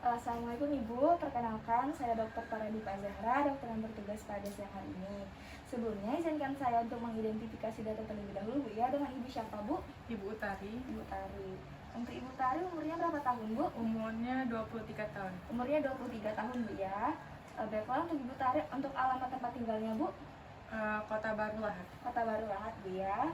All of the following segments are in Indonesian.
Assalamualaikum Ibu, perkenalkan saya Dr. Paradipa Zahra, dokter yang bertugas pada siang hari ini. Sebelumnya izinkan saya untuk mengidentifikasi data terlebih dahulu Bu ya, dengan Ibu siapa Bu? Ibu Utari. Ibu Tari. Untuk Ibu Tari umurnya berapa tahun Bu? Umurnya 23 tahun. Umurnya 23 tahun Bu ya. Baiklah, untuk Ibu Tari, untuk alamat tempat tinggalnya Bu? Kota Baru Lahat. Kota Baru Lahat Bu ya.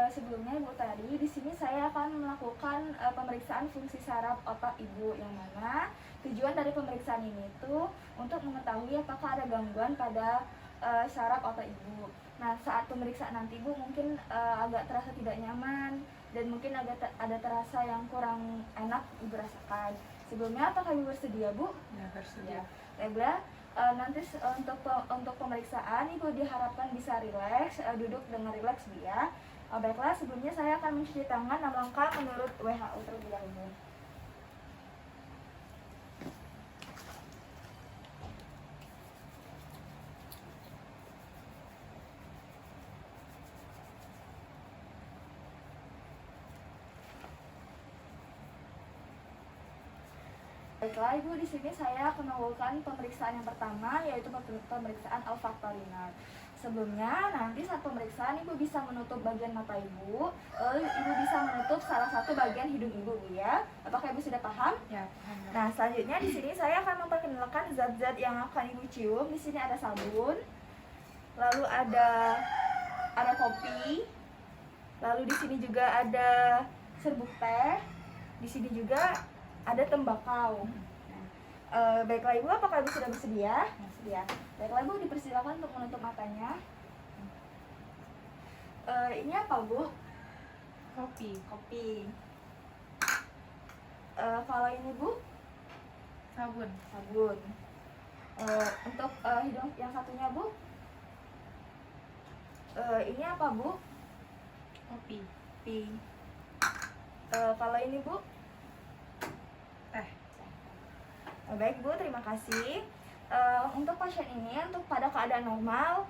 Sebelumnya Ibu Tari, di sini saya akan melakukan pemeriksaan fungsi saraf otak Ibu, yang mana tujuan dari pemeriksaan ini itu untuk mengetahui apakah ada gangguan pada saraf otak Ibu. Nah, saat pemeriksaan nanti Bu mungkin agak terasa tidak nyaman dan mungkin ada terasa yang kurang enak Ibu rasakan. Sebelumnya apakah Ibu bersedia Bu? Ya, bersedia. Baiklah. Nanti untuk pemeriksaan Ibu diharapkan bisa rileks, duduk dengan rileks Bu ya. Baiklah, sebelumnya saya akan mencuci tangan 6 langkah menurut WHO terlebih dahulu. Baiklah Ibu, di sini saya akan melakukan pemeriksaan yang pertama, yaitu pemeriksaan olfaktorinal. Sebelumnya, nanti saat pemeriksaan Ibu bisa menutup bagian mata Ibu, lalu Ibu bisa menutup salah satu bagian hidung Ibu, Bu ya. Apakah Ibu sudah paham? Ya, paham. Nah, selanjutnya di sini saya akan memperkenalkan zat-zat yang akan Ibu cium. Di sini ada sabun, lalu ada kopi, lalu di sini juga ada serbuk teh, di sini juga ada tembakau. Baiklah Ibu, apakah Ibu sudah bersedia? Bersedia. Baiklah Ibu, dipersilakan untuk menutup matanya. Ini apa Bu? Kopi. Kopi. Kalau ini Bu? Sabun. Sabun. Untuk hidung yang satunya Bu? Ini apa Bu? Kopi. Kopi. Kalau ini Bu? Teh. Baik Bu, terima kasih. Untuk pasien ini, untuk pada keadaan normal,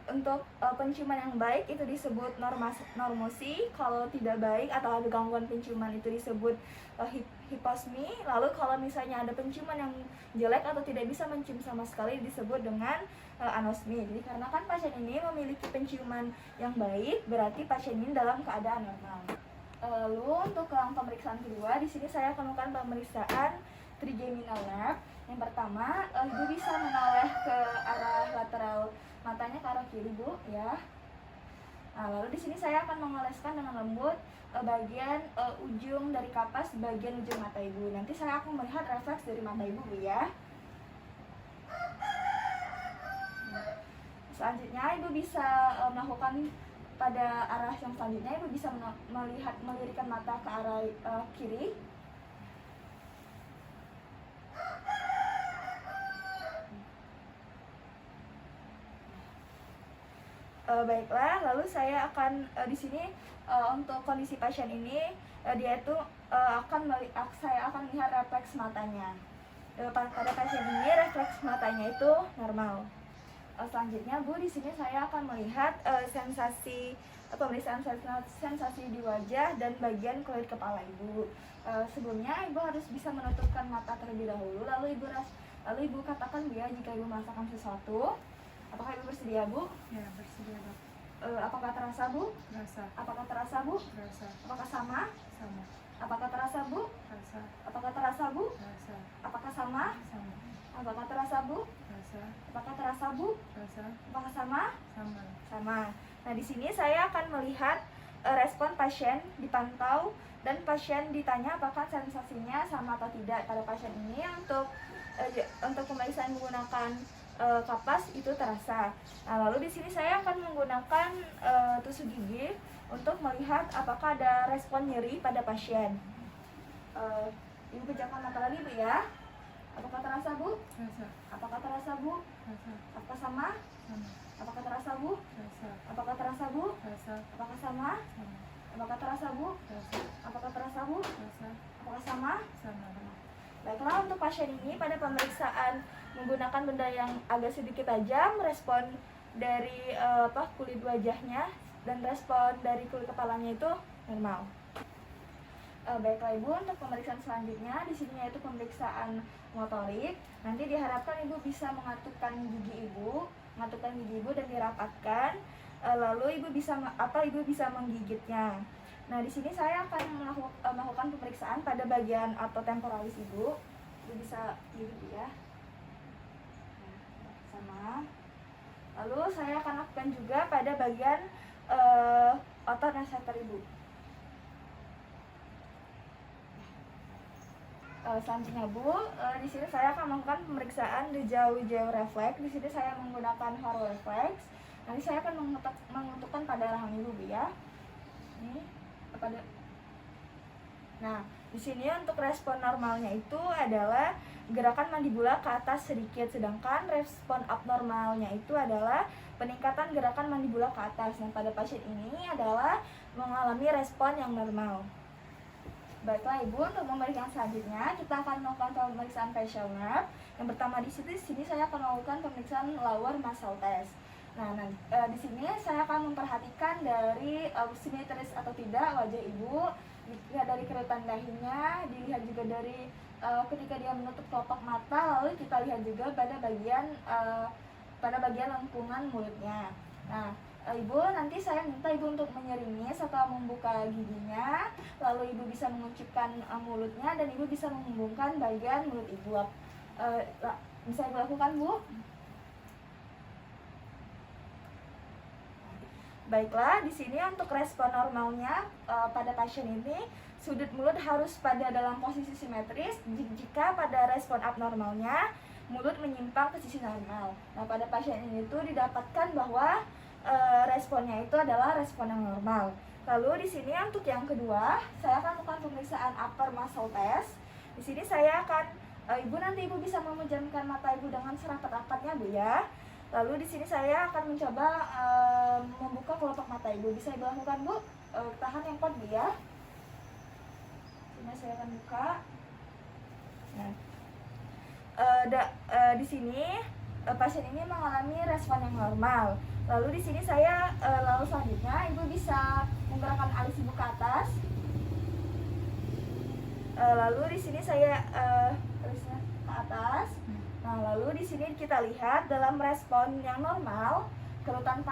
untuk penciuman yang baik itu disebut normosi. Kalau tidak baik atau ada gangguan penciuman itu disebut hiposmi. Lalu kalau misalnya ada penciuman yang jelek atau tidak bisa mencium sama sekali disebut dengan anosmi. Jadi karena kan pasien ini memiliki penciuman yang baik, berarti pasien ini dalam keadaan normal. Lalu untuk pemeriksaan kedua, di sini saya akan melakukan pemeriksaan trigeminal nerve. Yang pertama, Ibu bisa menoleh ke arah lateral matanya, ke arah kiri Bu ya. Nah, lalu di sini saya akan mengoleskan dengan lembut bagian ujung dari kapas bagian ujung mata Ibu. Nanti saya akan melihat refleks dari mata Ibu Bu ya. Selanjutnya Ibu bisa melakukan pada arah yang selanjutnya. Ibu bisa melirikan mata ke arah kiri. Baiklah, lalu saya akan di sini untuk kondisi pasien ini dia itu saya akan melihat refleks matanya. Pada pasien ini refleks matanya itu normal. Selanjutnya Bu, di sini saya akan melihat pemeriksaan sensasi di wajah dan bagian kulit kepala Ibu. Sebelumnya Ibu harus bisa menutupkan mata terlebih dahulu, lalu Ibu katakan Bu ya jika Ibu merasakan sesuatu. Apakah Ibu bersedia Bu? Ya, bersedia Dok. Apakah terasa Bu? Rasa. Apakah terasa Bu? Rasa. Apakah sama? Sama. Apakah terasa Bu? Rasa. Apakah terasa Bu? Rasa. Apakah sama? Sama. Apakah terasa Bu? Rasa. Apakah terasa Bu? Rasa. Apakah sama? Sama. Sama. Nah, di sini saya akan melihat respon pasien dipantau dan pasien ditanya apakah sensasinya sama atau tidak. Pada pasien ini untuk pemeriksaan menggunakan kapas itu terasa. Nah, lalu di sini saya akan menggunakan tusuk gigi untuk melihat apakah ada respon nyeri pada pasien. Ibu pejamkan mata lagi Bu ya. Apakah terasa Bu? Rasa. Apakah terasa Bu? Rasa. Apakah sama? Sama. Apakah terasa Bu? Rasa. Apakah terasa Bu? Rasa. Apakah sama? Sama. Apakah terasa Bu? Rasa. Apakah terasa Bu? Rasa. Apakah sama? Sama. Baiklah, untuk pasien ini pada pemeriksaan menggunakan benda yang agak sedikit tajam, respon dari kulit wajahnya dan respon dari kulit kepalanya itu normal. Baiklah Ibu, untuk pemeriksaan selanjutnya di sini yaitu pemeriksaan motorik. Nanti diharapkan Ibu bisa mengatupkan gigi Ibu dan dirapatkan. Lalu Ibu bisa menggigitnya. Nah, di sini saya akan melakukan pemeriksaan pada bagian temporalis Ibu. Ibu bisa gigit ya. Nah, sama. Lalu saya akan lakukan juga pada bagian otot masseter Ibu. Selanjutnya Bu, di sini saya akan melakukan pemeriksaan jauh-jauh refleks. Di sini saya menggunakan Haro refleks. Nanti saya akan menentukan pada rahang Ibu ya. Ini pada. Nah, di sini untuk respon normalnya itu adalah gerakan mandibula ke atas sedikit, sedangkan respon abnormalnya itu adalah peningkatan gerakan mandibula ke atas. Nah, pada pasien ini adalah mengalami respon yang normal. Baiklah Ibu, untuk pemeriksaan selanjutnya kita akan melakukan pemeriksaan facial nerve. Yang pertama di sini saya akan melakukan pemeriksaan lower muscle test. Nah, di sini saya akan memperhatikan dari simetris atau tidak wajah Ibu, dilihat dari kerutan dahinya, dilihat juga dari ketika dia menutup kelopak mata, lalu kita lihat juga pada bagian lengkungan mulutnya. Nah, Ibu, nanti saya minta Ibu untuk menyeringi setelah membuka giginya, lalu Ibu bisa mengucupkan mulutnya dan Ibu bisa menghubungkan bagian mulut Ibu. Bisa Ibu lakukan, Bu? Baiklah, di sini untuk respon normalnya pada pasien ini sudut mulut harus pada dalam posisi simetris. Jika pada respon abnormalnya mulut menyimpang ke sisi normal. Nah, pada pasien ini tuh didapatkan bahwa responnya itu adalah respon yang normal. Lalu di sini untuk yang kedua, saya akan melakukan pemeriksaan upper muscle test. Di sini saya akan Ibu bisa memejamkan mata Ibu dengan serapat-rapatnya Bu ya. Lalu di sini saya akan mencoba membuka kelopak mata Ibu. Bisa Ibu lakukan Bu? Tahan yang kuat Bu ya. Sini saya akan buka. Nah, di sini pasien ini mengalami respon yang normal. Lalu di sini lalu selanjutnya Ibu bisa menggerakkan alis Ibu ke atas. Lalu di sini saya alisnya ke atas. Nah, lalu di sini kita lihat dalam respon yang normal, kerutan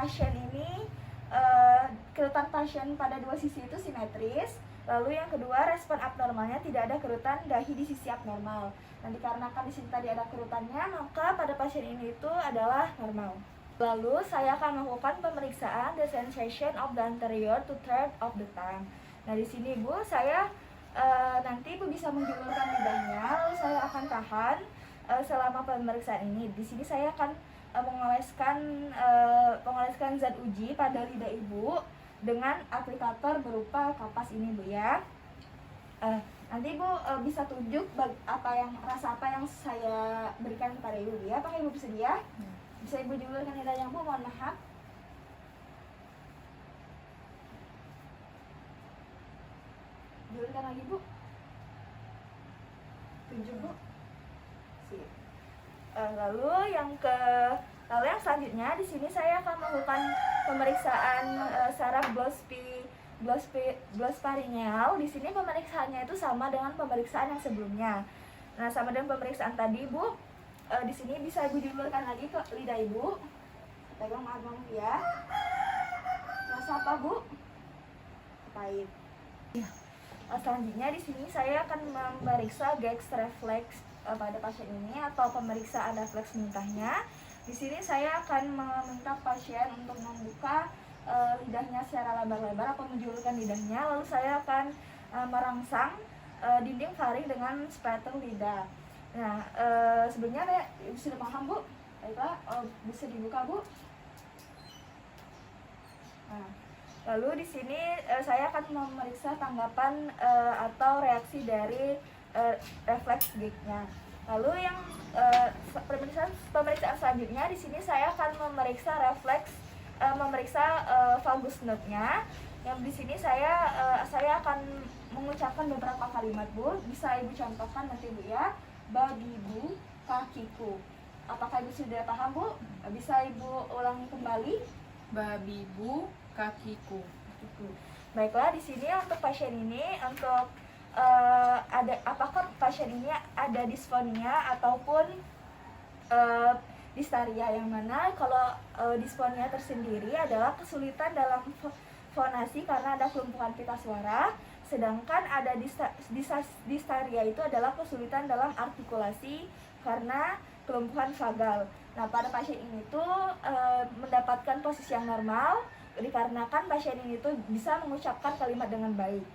pasien pada dua sisi itu simetris. Lalu yang kedua, respon abnormalnya tidak ada kerutan dahi di sisi abnormal. Dan dikarenakan di sini tadi ada kerutannya, maka pada pasien ini itu adalah normal. Lalu saya akan melakukan pemeriksaan the sensation of the anterior to third of the tongue. Nah, di sini Bu, saya nanti Ibu bisa menjulurkan lidahnya, lalu saya akan tahan selama pemeriksaan ini. Di sini saya akan mengoleskan zat uji pada lidah Ibu dengan aplikator berupa kapas ini Bu ya. Nanti Ibu bisa tunjuk rasa apa yang saya berikan kepada Ibu ya. Apakah Ibu bersedia? Bisa Ibu julurkan lidahnya Bu, mohon maaf. Julurkan lagi Bu. Tunjuk Bu. Sip. Lalu yang selanjutnya di sini saya akan melakukan pemeriksaan saraf glossopharyngeal. Di sini pemeriksaannya itu sama dengan pemeriksaan yang sebelumnya. Nah, sama dengan pemeriksaan tadi Bu. Di sini bisa Ibu julurkan lagi ke lidah Ibu. Pegang maaf ya. Rasa apa Bu? Pahit. Ya. Selanjutnya di sini saya akan memeriksa gaze reflex pada pasien ini atau pemeriksaan refleks muntahnya. Di sini saya akan meminta pasien untuk membuka lidahnya secara lebar-lebar atau menjulurkan lidahnya. Lalu saya akan merangsang dinding faring dengan spatter lidah. Nah, sebelumnya sudah paham Bu? Baiklah, bisa dibuka Bu. Nah, lalu di sini saya akan memeriksa tanggapan atau reaksi dari refleks gignya. Lalu yang pemeriksaan selanjutnya di sini saya akan memeriksa vagus nerve-nya. Yang di sini saya akan mengucapkan beberapa kalimat Bu. Bisa Ibu contohkan nanti Bu ya. Babi Bu, kakiku. Apakah Ibu sudah paham Bu? Bisa Ibu ulangi kembali. Babi Bu, kakiku. Baiklah, di sini untuk pasien ini untuk apakah pasien ini ada disfonia ataupun distaria, yang mana kalau disfonia tersendiri adalah kesulitan dalam fonasi karena ada kelumpuhan pita suara, sedangkan ada distaria itu adalah kesulitan dalam artikulasi karena kelumpuhan vagal. Nah, pada pasien ini tuh mendapatkan posisi yang normal dikarenakan pasien ini tuh bisa mengucapkan kalimat dengan baik.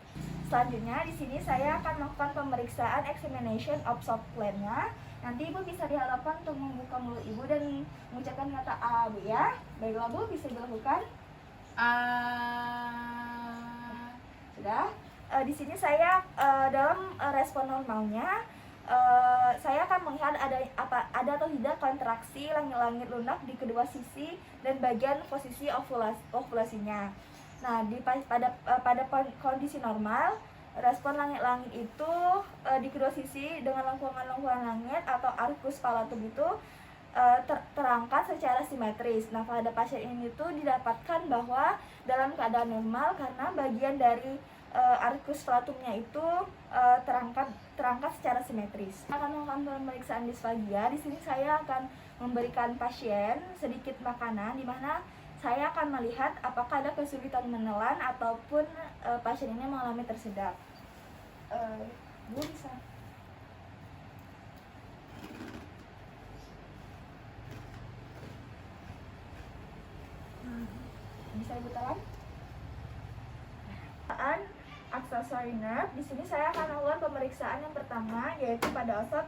Selanjutnya di sini saya akan melakukan pemeriksaan examination of soft plan-nya. Nanti Ibu bisa diharapkan untuk membuka mulut Ibu dan mengucapkan kata A, Bu ya. Baiklah Bu, bisa dilakukan. Sudah. Di sini saya dalam respon normalnya saya akan melihat ada atau tidak kontraksi langit-langit lunak di kedua sisi dan bagian posisi ovulasinya. Nah, pada kondisi normal, respon langit-langit itu di kedua sisi dengan lengkungan-lengkungan langit atau arcus palatum itu terangkat secara simetris. Nah, pada pasien ini tuh didapatkan bahwa dalam keadaan normal karena bagian dari arcus palatumnya itu terangkat secara simetris. Akan melakukan pemeriksaan disfagia. Di sini saya akan memberikan pasien sedikit makanan, di mana saya akan melihat apakah ada kesulitan menelan ataupun pasien ini mengalami tersedak. Bu bisa. Bisa Ibu telan? Accessory nerve. Di sini saya akan melakukan pemeriksaan yang pertama, yaitu pada otot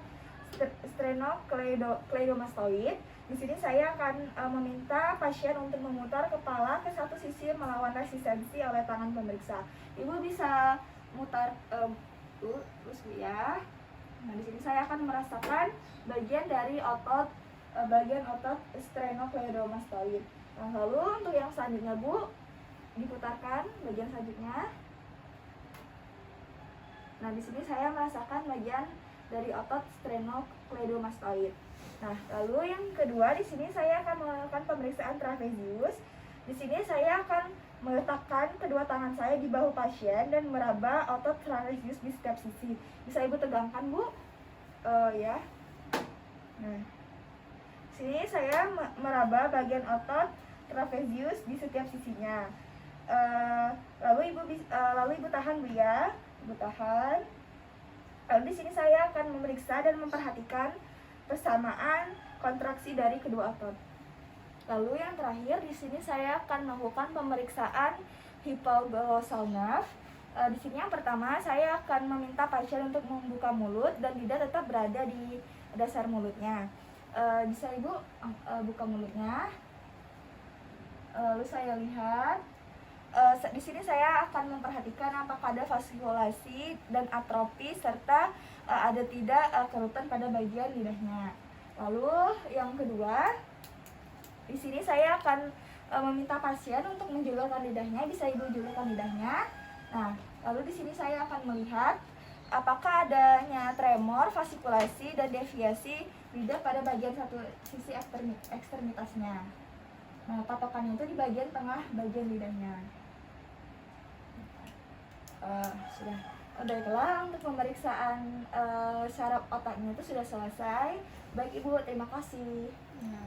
sternocleidomastoid. Di sini saya akan meminta pasien untuk memutar kepala ke satu sisi melawan resistensi oleh tangan pemeriksa. Ibu bisa mutar terus Bu ya. Nah, di sini saya akan merasakan bagian dari otot sternocleidomastoid. Nah, lalu untuk yang selanjutnya Bu, diputarkan bagian selanjutnya. Nah, di sini saya merasakan bagian dari otot sternocleidomastoid. Nah, lalu yang kedua di sini saya akan melakukan pemeriksaan trapezius. Di sini saya akan meletakkan kedua tangan saya di bahu pasien dan meraba otot trapezius di setiap sisi. Bisa Ibu tegangkan, Bu? Ya. Nah, sini saya meraba bagian otot trapezius di setiap sisinya. Lalu Ibu tahan Bu ya. Ibu tahan. Lalu di sini saya akan memeriksa dan memperhatikan persamaan kontraksi dari kedua otot. Lalu yang terakhir di sini saya akan melakukan pemeriksaan hypoglossal nerve. Di sini yang pertama saya akan meminta pasien untuk membuka mulut dan lidah tetap berada di dasar mulutnya. Bisa Ibu buka mulutnya. Lalu saya lihat. Di sini saya akan memperhatikan apakah ada vaskulasi dan atrofi serta ada tidak kerutan pada bagian lidahnya. Lalu yang kedua, di sini saya akan meminta pasien untuk menjulurkan lidahnya. Bisa Ibu julurkan lidahnya. Nah, lalu di sini saya akan melihat apakah adanya tremor, vasikulasi dan deviasi lidah pada bagian satu sisi ekstremitasnya. Nah, patokannya itu di bagian tengah bagian lidahnya. Sudah. Baiklah, untuk pemeriksaan saraf otaknya itu sudah selesai. Baik Ibu, terima kasih. Ya.